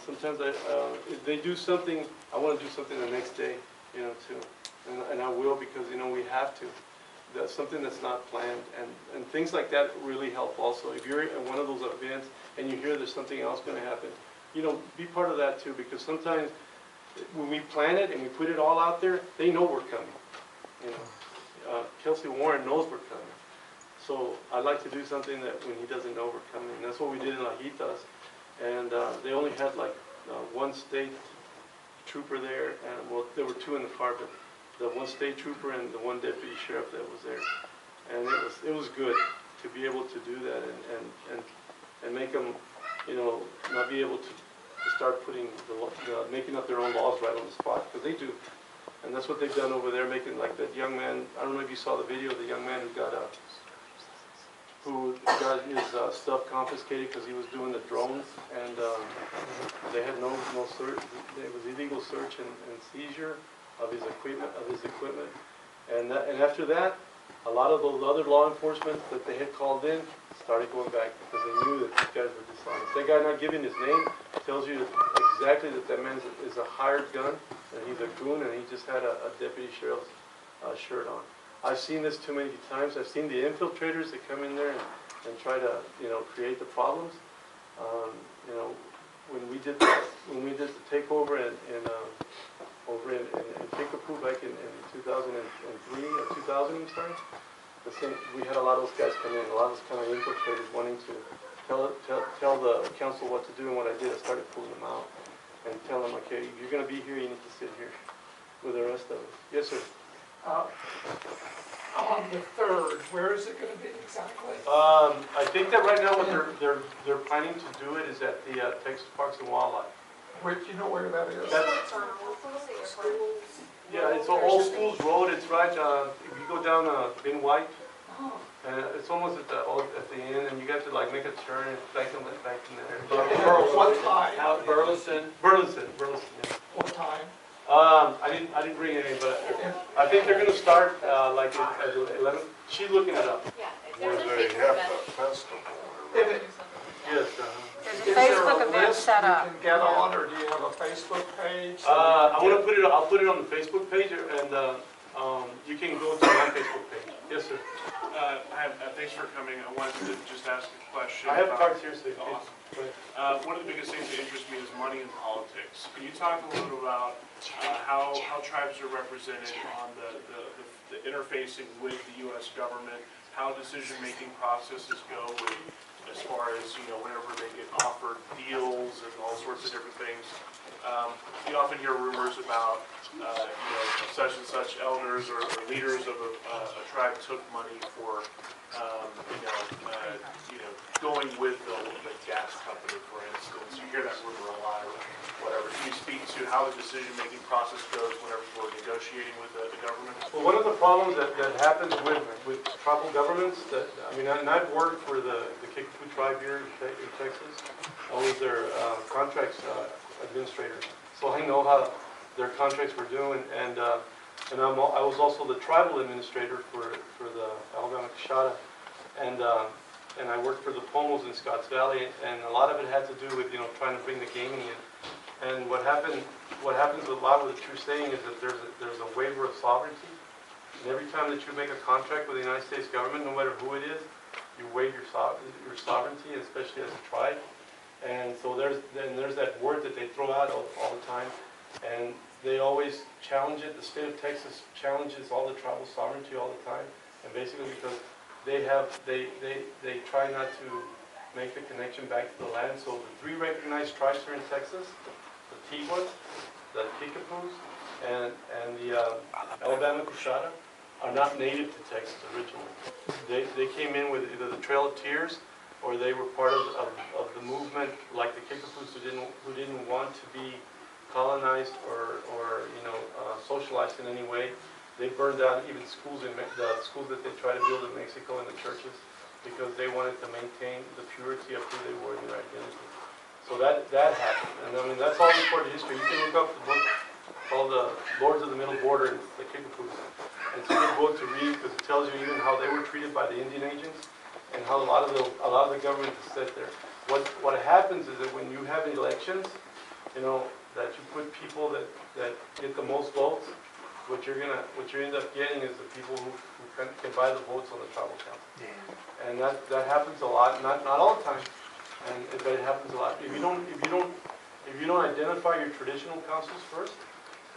sometimes if they do something, I want to do something the next day, you know, too. And I will, because, you know, we have to. That's something that's not planned, and things like that really help also. If you're at one of those events and you hear there's something else going to happen, you know, be part of that too, because sometimes when we plan it and we put it all out there, they know we're coming. You know, Kelsey Warren knows we're coming. So I'd like to do something that when he doesn't know we're coming. And that's what we did in Lajitas. And they only had like one state trooper there, and well, there were two in the car, but the one state trooper and the one deputy sheriff that was there. And it was good to be able to do that and make them, you know, not be able to start putting making up their own laws right on the spot, because they do. And that's what they've done over there, making like that young man. I don't know if you saw the video of the young man who got his stuff confiscated because he was doing the drones, and they had no search. It was illegal search and seizure of his equipment, and after that, a lot of those other law enforcement that they had called in started going back because they knew that these guys were dishonest. That guy not giving his name tells you exactly that man is a hired gun, and he's a goon, and he just had a deputy sheriff's shirt on. I've seen this too many times. I've seen the infiltrators that come in there and try to, you know, create the problems. You know, when we did the takeover over in Kickapoo back in 2003 or 2000, I'm sorry. We had a lot of those guys come in, a lot of those kind of infiltrators wanting to tell the council what to do, and what I did, I started pulling them out and telling them, okay, if you're going to be here, you need to sit here with the rest of us. Yes, sir. On the 3rd, where is it going to be exactly? I think that right now what they're planning to do it is at the Texas Parks and Wildlife. Wait, you know where that is? Yeah, it's an old schools road. It's right. If you go down Ben White, and it's almost at the end, and you got to like make a turn and back in there. What time? Burleson. Yeah. What time? I didn't bring any, but I think they're going to start like at 11. She's looking it up. Yeah, Where they have the festival. Yes. There's a Facebook event set up. You can get on, or do you have a Facebook page? I want to put it. I'll put it on the Facebook page, and you can go to my Facebook page. Yes, sir. Thanks for coming. I wanted to just ask a question. I have cards here, so awesome. One of the biggest things that interests me is money and politics. Can you talk a little bit about how tribes are represented on the interfacing with the U.S. government, how decision-making processes go with, as far as, you know, whenever they get offered deals and all sorts of different things. You often hear rumors about, you know, such and such elders or leaders of a tribe took money for, going with the gas company, for instance. You hear that rumor a lot or whatever. Can you speak to how the decision-making process goes whenever you're negotiating with the government? Well, one of the problems that happens with tribal governments, and I've worked for the Kickapoo tribe here in Texas. I was their contracts administrator, so I know how their contracts were doing, and I was also the tribal administrator for the Alabama Coshada, and I worked for the Pomos in Scotts Valley, and a lot of it had to do with, you know, trying to bring the gaming in. And what happens a lot with the true saying is that there's a waiver of sovereignty. And every time that you make a contract with the United States government, no matter who it is, you waive your sovereignty, especially as a tribe. And so there's that word that they throw out all the time, and they always challenge it. The state of Texas challenges all the tribal sovereignty all the time, and basically because they try not to make the connection back to the land. So the 3 recognized tribes here in Texas, the Tijuas, the Kickapoos, and the Alabama Coshada, are not native to Texas originally. They came in with either the Trail of Tears, or they were part of the movement, like the Kickapoos, who didn't want to be colonized or socialized in any way. They burned down even schools the schools that they tried to build in Mexico and the churches, because they wanted to maintain the purity of who they were in their identity. So that happened, and I mean that's all recorded history. You can look up the book called "The Lords of the Middle Border" and the Kickapoos. It's a good book to read because it tells you even how they were treated by the Indian agents, and how a lot of the government is set there. What happens is that when you have elections, you know, that you put people that get the most votes, what you end up getting is the people who can buy the votes on the tribal council. And that happens a lot, not all the time, but it happens a lot. If you don't identify your traditional councils first,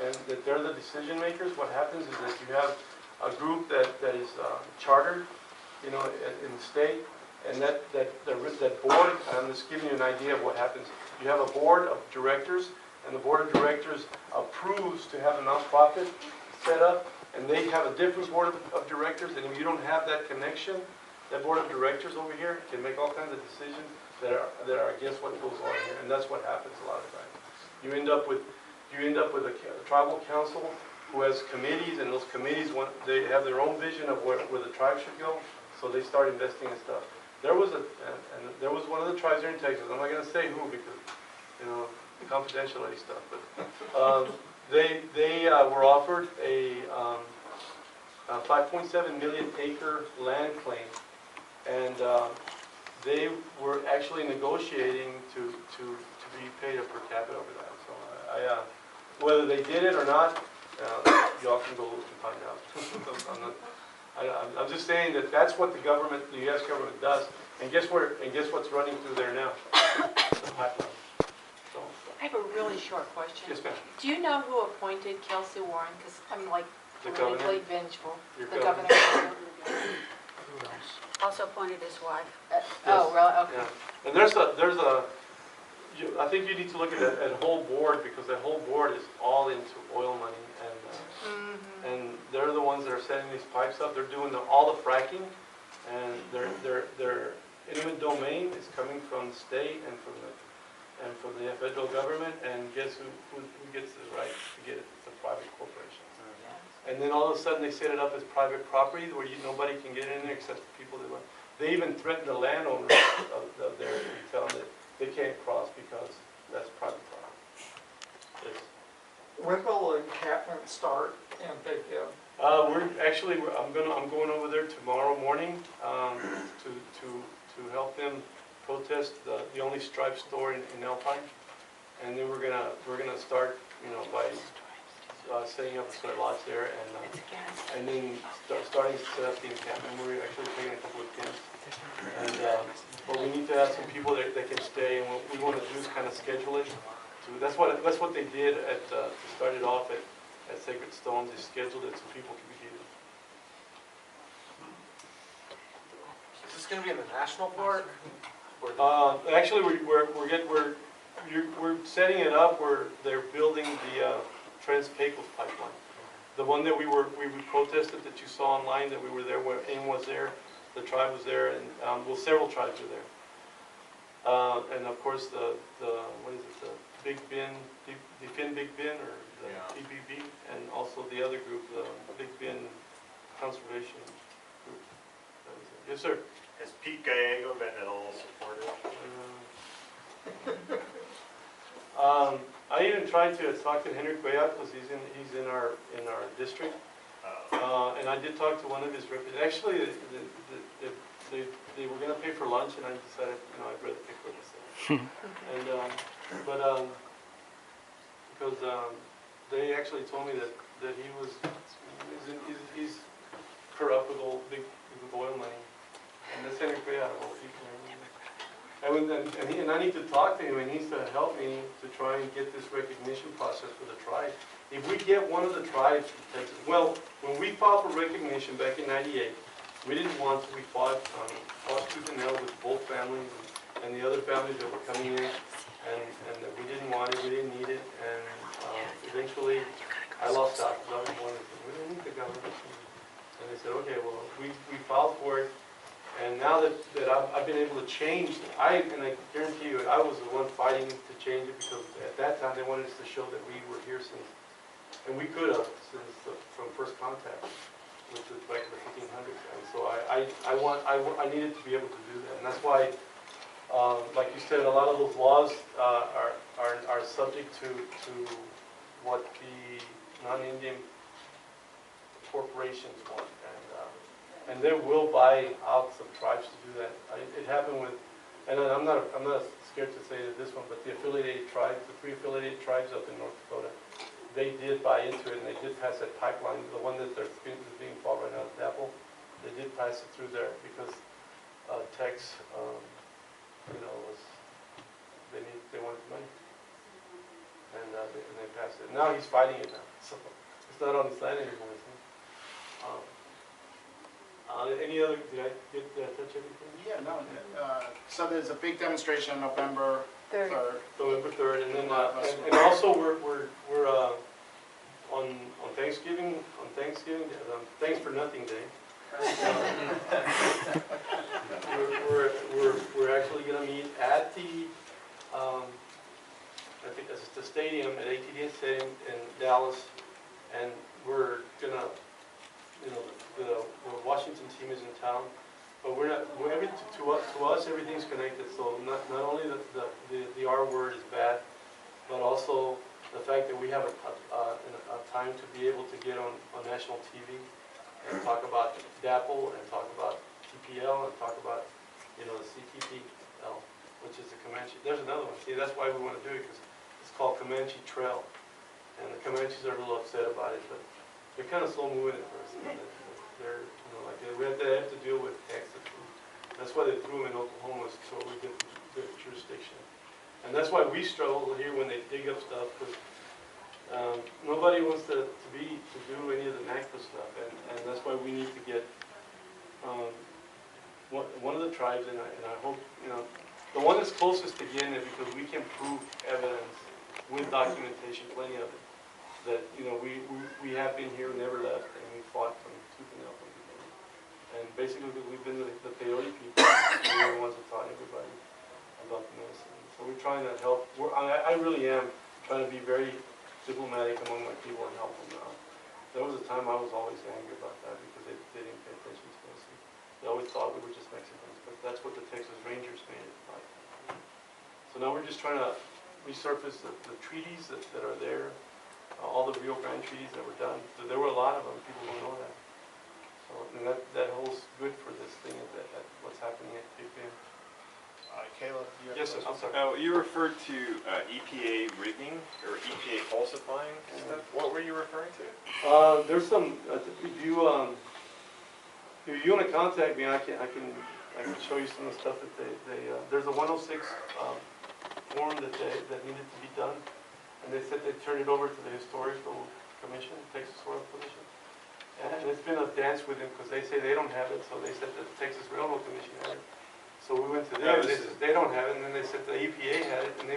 and that they're the decision makers, what happens is that you have a group that is chartered, you know, in the state, and that board, I'm just giving you an idea of what happens. You have a board of directors, and the board of directors approves to have a nonprofit set up, and they have a different board of directors, and if you don't have that connection, that board of directors over here can make all kinds of decisions that are against what goes on here, and that's what happens a lot of times. You end up with a tribal council who has committees, and those committees they have their own vision of where the tribe should go, so they start investing in stuff. There was one of the tribes here in Texas. I'm not going to say who because, you know, confidentiality stuff. But they were offered a 5.7 million acre land claim, and they were actually negotiating to be paid a per capita over that. So whether they did it or not, y'all can go and find out. I'm just saying that that's what the U.S. government does. And guess what's running through there now? The pipeline. So, I have a really short question. yes, ma'am. Do you know who appointed Kelsey Warren? Because I'm like The politically governor? vengeful. Your The governor? governor. Also appointed his wife. Oh, really? Okay. Yeah. And I think you need to look at that whole board, because that whole board is all into oil money, and they're the ones that are setting these pipes up. They're doing all the fracking, and their intimate domain is coming from the state and from the federal government. And guess who gets the right to get it? It's a private corporation. And then all of a sudden they set it up as private property where nobody can get in there except the people that want. They even threaten the landowners of there and tell them that they can't cross because that's private property. Yes. When will the encampment start in Big Bend? I'm going over there tomorrow morning to help them protest the only Stripe store in Alpine, and then we're gonna start, you know, by setting up the sweat lodge there, and then starting to set up the encampment. We're actually taking a couple of tents, and but we need to have some people that can stay, and what we want to do is kind of schedule it. That's what they did to start it off at Sacred Stones. They scheduled it so people could be here. Is this going to be in the national park? Actually, we're setting it up where they're building the Trans-Pecos pipeline. The one that we protested that you saw online, that we were there, where AIM was there, the tribe was there, and several tribes are there. And of course the Big Bend, Defend Big Bend, or the TBB, and also the other group, the Big Bend Conservation Group. That was it. Yes, sir. Has Pete Gallego been at all supportive? I even tried to talk to Henry Cuellar because he's in our district, and I did talk to one of his representatives. Actually, they were going to pay for lunch, and I decided, you know, I'd rather pay for myself. And because they actually told me that he's corrupt with oil money, and that's Henry Cuellar, old people. And I need to talk to him, and he needs to help me to try and get this recognition process for the tribe. If we get one of the tribes in Texas, well, when we filed for recognition back in '98, we didn't want to. We fought tooth and nail with both families and the other families that were coming in, and we didn't want it, we didn't need it, and eventually I lost out because I was one of them. We didn't need the government. And they said, okay, well, we filed for it. And now that I've been able to change, I guarantee you, I was the one fighting to change it, because at that time they wanted us to show that we were here since, and we could have since from first contact, which was back in the 1500s. And so I needed to be able to do that, and that's why, like you said, a lot of those laws are subject to what the non-Indian corporations want. And they will buy out some tribes to do that. It happened with And I'm not scared to say that this one, but the affiliated tribes, the 3 affiliated tribes up in North Dakota, they did buy into it, and they did pass that pipeline, the one that is being fought right now, the Apple, they did pass it through there because Tex, was, they wanted money. And they passed it. Now he's fighting it now, so it's not on his land anymore. Any other, did I touch everything? Yeah, no, so there's a big demonstration on November 3rd. November 3rd, and then, and also we're on Thanksgiving, Thanks for Nothing Day. We're actually gonna meet at the, I think that's the stadium, at ATDS Stadium in Dallas, and we're gonna, the Washington team is in town, but to us, everything's connected, so not only the R word is bad, but also the fact that we have a time to be able to get on national TV and talk about DAPL and talk about TPL and talk about, the CTPL, which is the Comanche. There's another one. See, that's why we want to do it, because it's called Comanche Trail, and the Comanches are a little upset about it, but they're kind of slow moving at first. They're, we have to deal with Texas. That's why they threw them in Oklahoma, so we get the jurisdiction. And that's why we struggle here when they dig up stuff, because nobody wants to do any of the NACPA stuff, and that's why we need to get one of the tribes, and I hope, the one that's closest to getting it, because we can prove evidence with documentation, plenty of it, that, we have been here, never left, and we fought from tooth and nail from the beginning. And basically, we've been the peyote people, and we're the ones that taught everybody about the medicine. So we're trying to help. I really am trying to be very diplomatic among my people and help them out. There was a time I was always angry about that because they didn't pay attention to us. They always thought we were just Mexicans, but that's what the Texas Rangers made it like. So now we're just trying to resurface the treaties that are there, all the Rio Grande treaties that were done. So there were a lot of them. People don't know that. So and that holds good for this thing at what's happening at Big Bend. Caleb, you have Yes, sir. I'm sorry. Oh, you referred to EPA rigging or EPA falsifying stuff. What were you referring to? There's some. If you want to contact me, I can show you some of the stuff that they there's a 106 form that needed to be done, and they said they turned it over to the Historical Commission, Texas Historical Commission, and it's been a dance with them because they say they don't have it, so they said that the Texas Railroad Commission had it. So we went to them, they don't have it, and then they said the EPA had it, and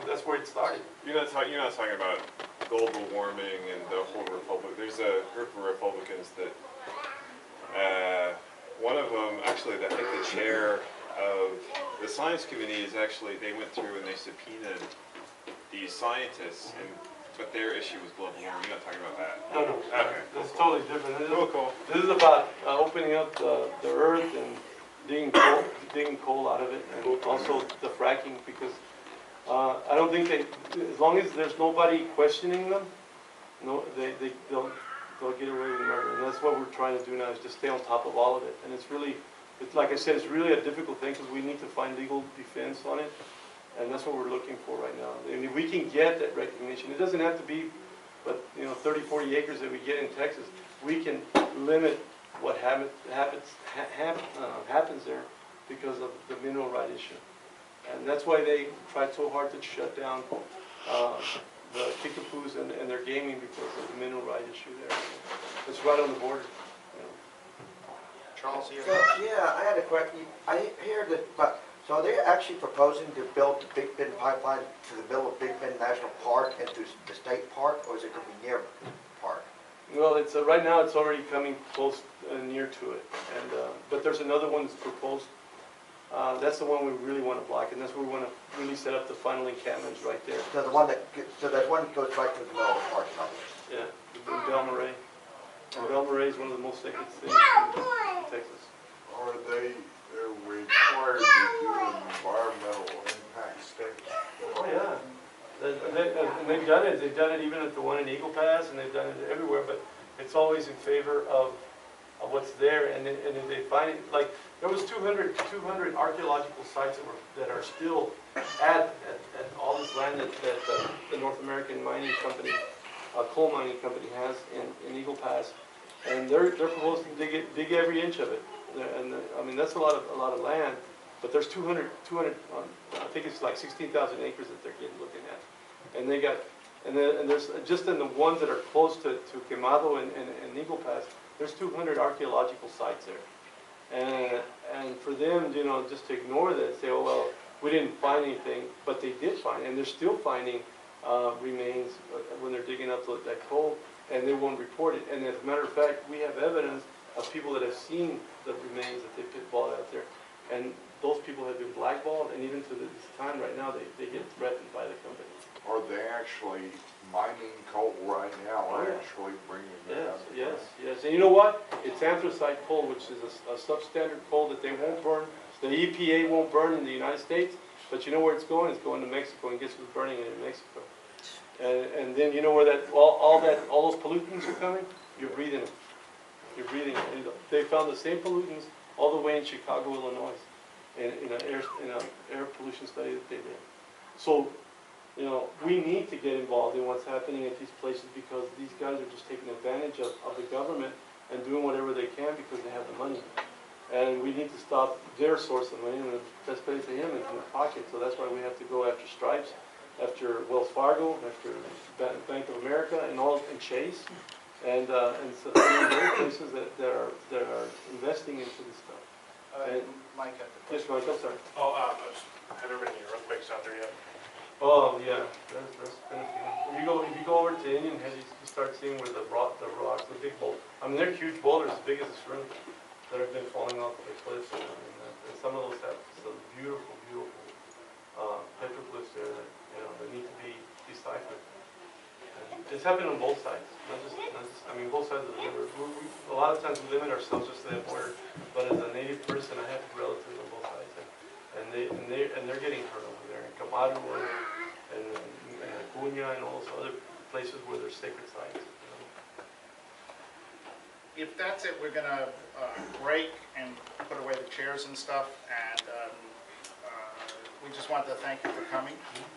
that's where it started. You're not talking about global warming and the whole republic. There's a group of Republicans that, one of them, actually, I think the chair of the science committee is actually, they went through and they subpoenaed these scientists, but their issue was global warming. You're not talking about that? No. Okay. That's totally different. Cool. This is about opening up the earth and digging coal out of it, and also the fracking, because I don't think as long as there's nobody questioning them, they'll get away with murder. And that's what we're trying to do now, is just stay on top of all of it. And it's like I said, it's really a difficult thing because we need to find legal defense on it, and that's what we're looking for right now. And if we can get that recognition, it doesn't have to be, but 30, 40 acres that we get in Texas, we can limit what happens there because of the mineral right issue. And that's why they tried so hard to shut down the Kickapoos and their gaming, because of the mineral right issue there. It's right on the border. Charles, here. So, yeah, I had a question. I hear that, so they're actually proposing to build the Big Bend pipeline to the middle of Big Bend National Park and to the state park, or is it going to be near the park? Well, it's right now it's already coming close near to it, and but there's another one that's proposed. That's the one we really want to block, and that's where we want to really set up the final encampments right there. So there's one that goes right to the middle of the park. Yeah, the Belle Marais. And Belle Marais is one of the most sacred things in Texas. Are they required to do an environmental impact statement? Oh yeah, and they've done it. They've done it even at the one in Eagle Pass, and they've done it everywhere. But it's always in favor of of what's there, and if they find it, like, there was 200 archaeological sites that are still at all this land that the North American mining company, coal mining company has in Eagle Pass, and they're proposing to dig every inch of it. And I mean, that's a lot of land, but there's 200 I think it's like 16,000 acres that they're looking at, and they got, and there's just in the ones that are close to Quemado and Eagle Pass, there's 200 archaeological sites there, and for them, you know, just to ignore that and say, oh well, we didn't find anything, but they did find, and they're still finding remains when they're digging up that coal, and they won't report it. And as a matter of fact, we have evidence of people that have seen the remains that they pitfalled out there, and those people have been blackballed, and even to this time right now, they get threatened by the company. Are they actually mining coal right now, Oh, yeah. actually bringing it out? Yes. And you know what? It's anthracite coal, which is a substandard coal that they won't burn. The EPA won't burn in the United States, but you know where it's going? It's going to Mexico, and guess who's burning it in Mexico? And then you know where that all those pollutants are coming? You're breathing them. You're breathing it. And they found the same pollutants all the way in Chicago, Illinois, in an air pollution study that they did. So, you know, we need to get involved in what's happening at these places, because these guys are just taking advantage of the government and doing whatever they can because they have the money. And we need to stop their source of money, and the best place for him is in the pocket. So that's why we have to go after Stripes, after Wells Fargo, after Bank of America, and Chase, and so there are places that are investing into this stuff. Mike, Yes, Mike, I'm sorry. Oh, have there been any earthquakes out there yet? Oh yeah, there's been a few. If you go over to Indian Head, you start seeing where the rocks, the big boulders. I mean, they're huge boulders, as big as this room, that have been falling off the cliffs, and some of those have some beautiful petroglyphs there that, you know, that need to be deciphered. And it's happening on both sides, not just. I mean, both sides of the river. A lot of times we limit ourselves just to that border, but as a native person, I have relatives on both sides, and they're getting hurt over there in Camaro and Acuña and all those other places where there's sacred sites. You know? If that's it, we're gonna break and put away the chairs and stuff, and we just want to thank you for coming. And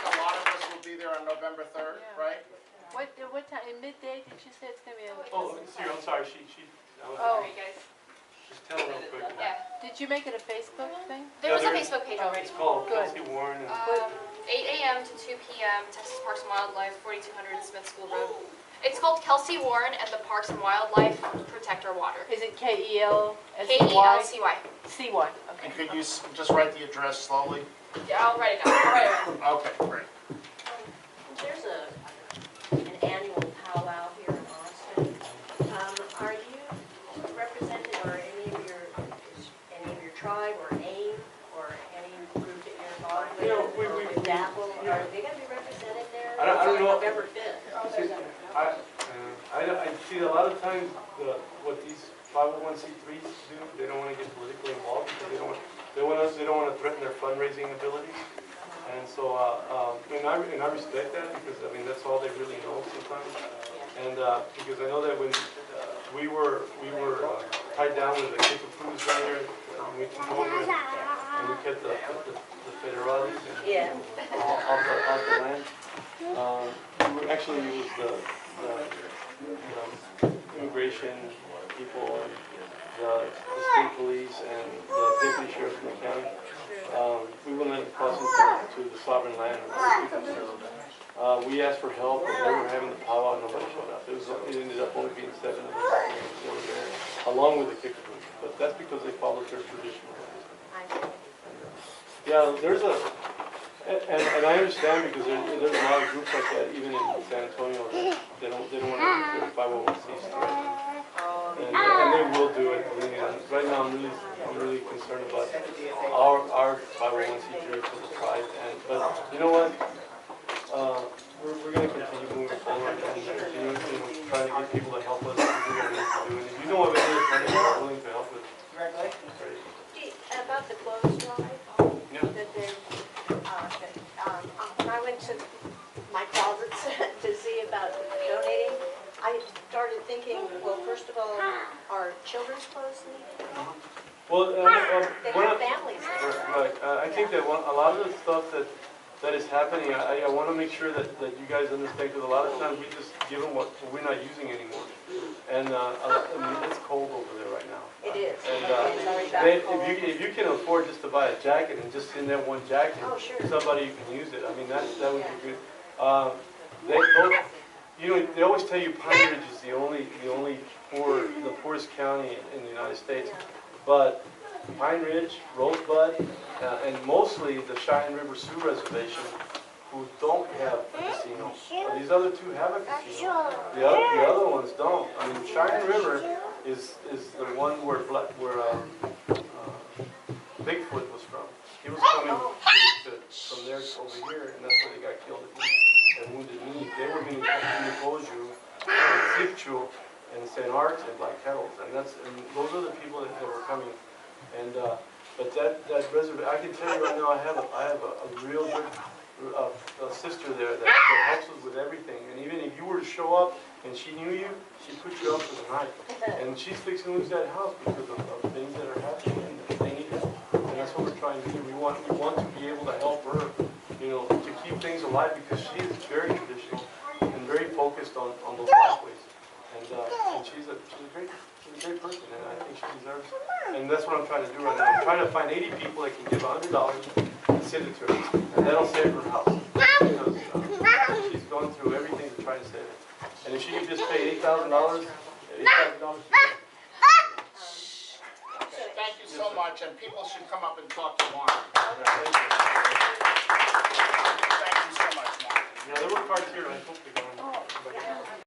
a lot of us will be there on November 3rd, Yeah. right? What time, in midday, did you say it's gonna be? Oh, I'm sorry, she Oh, guys. just tell real quick. Yeah, did you make it a Facebook thing? there was a there is. Facebook page Oh, already. It's called Good. Kelsey Warren. And 8 a.m. to 2 p.m. Texas Parks and Wildlife, 4200 Smith School Road. It's called Kelsey Warren and the Parks and Wildlife Protect Our Water. Is it KELCY? KELCY. C1, And okay. could you just write the address slowly? Yeah, I'll write it down. Okay, great. There's an annual powwow here in Austin. Are you represented, or any of your tribe or AIM or any group that you're involved with? You know, or with DAPL, are they going to be represented there? I don't know. November 5th. I see a lot of times what these 501c3s do. They don't want to get politically involved because they don't want to threaten their fundraising abilities. And so, and I respect that, because I mean that's all they really know sometimes. And because I know that when we were tied down with the Comecrudo down there, we took over and we kept the federales off the land. Actually, it was the immigration people and the state police and the deputy sheriff in the county. We wouldn't let it cross into the sovereign land. We asked for help, and they were having the powwow, and nobody showed up. It ended up only being 7 of us that were there, along with the Kickapoo. But that's because they followed their traditional ways. Yeah, there's a, and I understand, because there's a lot of groups like that, even in San Antonio, that they don't want to do 501c3. And they will do it. Right now, I'm really concerned about our 501c3 for the tribe. But you know what? We're going to continue moving forward and continue trying to get people to help us do what we need to do. And if you know of any friends that are willing to help with, great. About the clothes drive, Yeah. that they, when I went to my They one have of- families there. Right, I think that a lot of the stuff that is happening, I want to make sure that you guys understand, because a lot of times we just give them what we're not using anymore. And, I mean, it's cold over there right now. It is. And, It's already they, back cold. if you can afford just to buy a jacket and just send that one jacket, Oh, sure. somebody can use it, I mean, that would be good. They both, you know, they always tell you Pine Ridge is the only the poorest county in the United States. But Pine Ridge, Rosebud, and mostly the Cheyenne River Sioux Reservation, who don't have a casino. These other two have a casino. The other ones don't. I mean, Cheyenne River is the one where Bigfoot was from. He was coming from there over here, and that's where they got killed at Wounded Knee. They were being Boju, Sipchu, and St. Arts and Black Kettles, and those are the people that were coming. And but that reservation, I can tell you right now, I have a real good a sister there that helps us with everything. And even if you were to show up and she knew you, she'd put you up for the night. And she's fixing to lose that house because of things that are happening, and they need help. And that's what we're trying to do. We want to be able to help her, you know, to keep things alive, because she is very traditional and very focused on those pathways. And she's a great person, and I think she deserves it. And that's what I'm trying to do right now. I'm trying to find 80 people that can give $100 and send it to her, and that'll save her house. Because she's going through everything to try to save it. And if she could just pay $8,000, Thank you so much, and people should come up and talk to Juan. Thank you. Thank you so much, Juan. Yeah, there were cards here. I hope they go in.